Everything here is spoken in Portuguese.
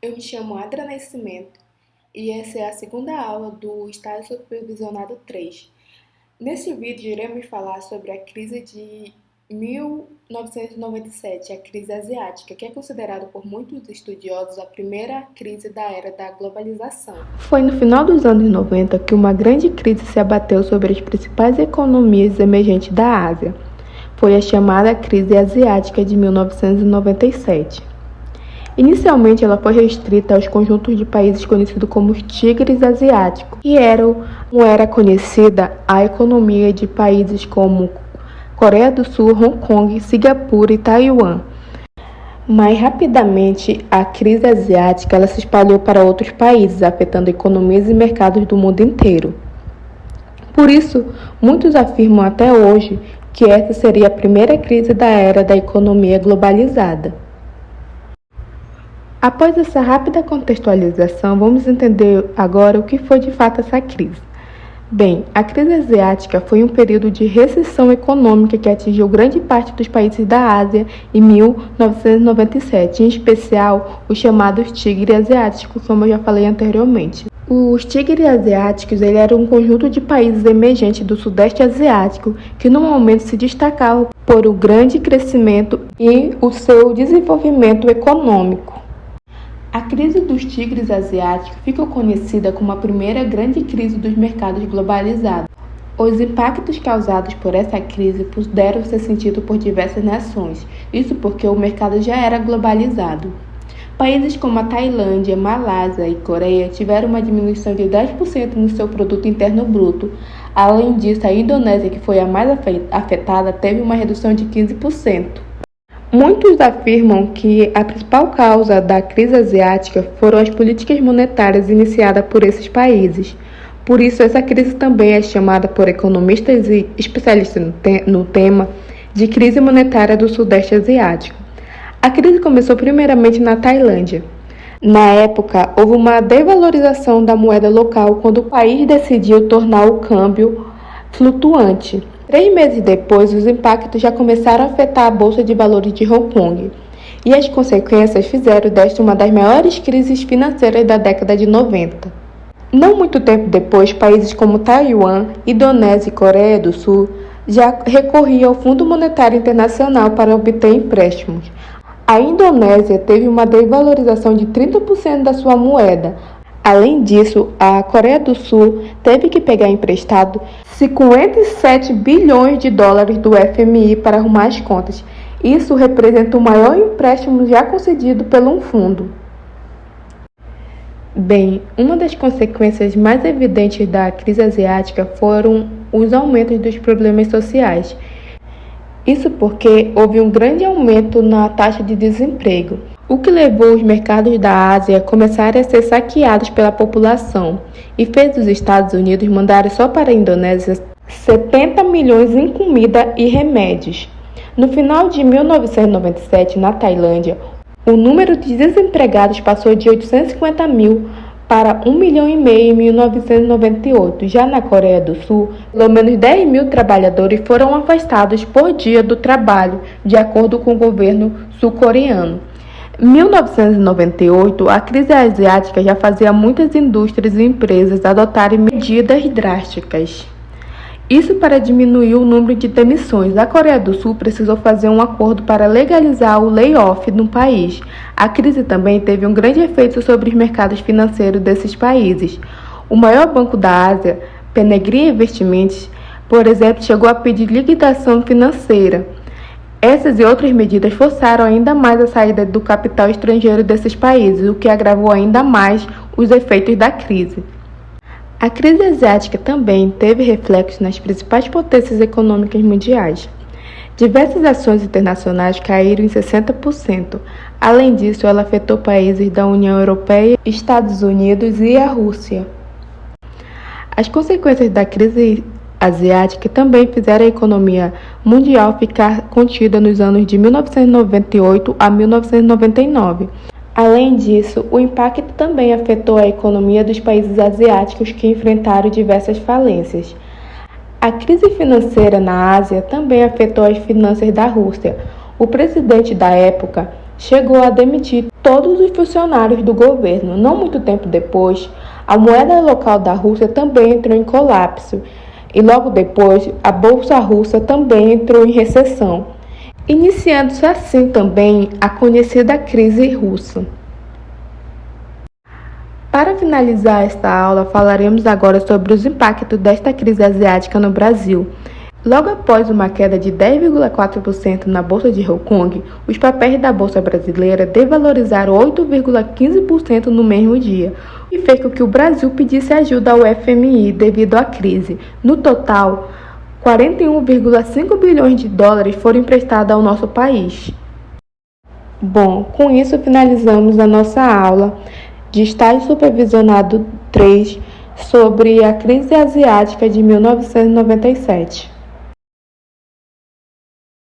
Eu me chamo Adra Nascimento e essa é a segunda aula do Estágio Supervisionado 3. Neste vídeo iremos falar sobre a crise de 1997, a crise asiática, que é considerada por muitos estudiosos a primeira crise da era da globalização. Foi no final dos anos 90 que uma grande crise se abateu sobre as principais economias emergentes da Ásia. Foi a chamada crise asiática de 1997. Inicialmente, ela foi restrita aos conjuntos de países conhecidos como os tigres asiáticos, que era conhecida a economia de países como Coreia do Sul, Hong Kong, Singapura e Taiwan. Mas rapidamente, a crise asiática ela se espalhou para outros países, afetando economias e mercados do mundo inteiro. Por isso, muitos afirmam até hoje que essa seria a primeira crise da era da economia globalizada. Após essa rápida contextualização, vamos entender agora o que foi de fato essa crise. Bem, a crise asiática foi um período de recessão econômica que atingiu grande parte dos países da Ásia em 1997, em especial os chamados tigres asiáticos, como eu já falei anteriormente. Os tigres asiáticos eram um conjunto de países emergentes do Sudeste Asiático que no momento se destacavam por um grande crescimento e o seu desenvolvimento econômico. A crise dos tigres asiáticos ficou conhecida como a primeira grande crise dos mercados globalizados. Os impactos causados por essa crise puderam ser sentidos por diversas nações, isso porque o mercado já era globalizado. Países como a Tailândia, Malásia e Coreia tiveram uma diminuição de 10% no seu produto interno bruto. Além disso, a Indonésia, que foi a mais afetada, teve uma redução de 15%. Muitos afirmam que a principal causa da crise asiática foram as políticas monetárias iniciadas por esses países. Por isso, essa crise também é chamada por economistas e especialistas no tema de crise monetária do Sudeste Asiático. A crise começou primeiramente na Tailândia. Na época, houve uma desvalorização da moeda local quando o país decidiu tornar o câmbio flutuante. 3 meses depois, os impactos já começaram a afetar a Bolsa de Valores de Hong Kong, e as consequências fizeram desta uma das maiores crises financeiras da década de 90. Não muito tempo depois, países como Taiwan, Indonésia e Coreia do Sul já recorriam ao Fundo Monetário Internacional para obter empréstimos. A Indonésia teve uma desvalorização de 30% da sua moeda. Além disso, a Coreia do Sul teve que pegar emprestado 57 bilhões de dólares do FMI para arrumar as contas. Isso representa o maior empréstimo já concedido pelo fundo. Bem, uma das consequências mais evidentes da crise asiática foram os aumentos dos problemas sociais. Isso porque houve um grande aumento na taxa de desemprego, o que levou os mercados da Ásia a começarem a ser saqueados pela população e fez os Estados Unidos mandarem só para a Indonésia 70 milhões em comida e remédios. No final de 1997, na Tailândia, o número de desempregados passou de 850 mil para 1,5 milhão em 1998. Já na Coreia do Sul, pelo menos 10 mil trabalhadores foram afastados por dia do trabalho, de acordo com o governo sul-coreano. Em 1998, a crise asiática já fazia muitas indústrias e empresas adotarem medidas drásticas. Isso para diminuir o número de demissões. A Coreia do Sul precisou fazer um acordo para legalizar o layoff no país. A crise também teve um grande efeito sobre os mercados financeiros desses países. O maior banco da Ásia, Peregrine Investimentos, por exemplo, chegou a pedir liquidação financeira. Essas e outras medidas forçaram ainda mais a saída do capital estrangeiro desses países, o que agravou ainda mais os efeitos da crise. A crise asiática também teve reflexos nas principais potências econômicas mundiais. Diversas ações internacionais caíram em 60%. Além disso, ela afetou países da União Europeia, Estados Unidos e a Rússia. As consequências da crise asiática também fizeram a economia mundial ficar contida nos anos de 1998 a 1999. Além disso, o impacto também afetou a economia dos países asiáticos que enfrentaram diversas falências. A crise financeira na Ásia também afetou as finanças da Rússia. O presidente da época, chegou a demitir todos os funcionários do governo. Não muito tempo depois, a moeda local da Rússia também entrou em colapso e logo depois a bolsa russa também entrou em recessão, iniciando-se assim também a conhecida crise russa. Para finalizar esta aula, falaremos agora sobre os impactos desta crise asiática no Brasil. Logo após uma queda de 10,4% na Bolsa de Hong Kong, os papéis da Bolsa Brasileira desvalorizaram 8,15% no mesmo dia, e fez com que o Brasil pedisse ajuda ao FMI devido à crise. No total, 41,5 bilhões de dólares foram emprestados ao nosso país. Bom, com isso finalizamos a nossa aula de estágio supervisionado 3 sobre a crise asiática de 1997.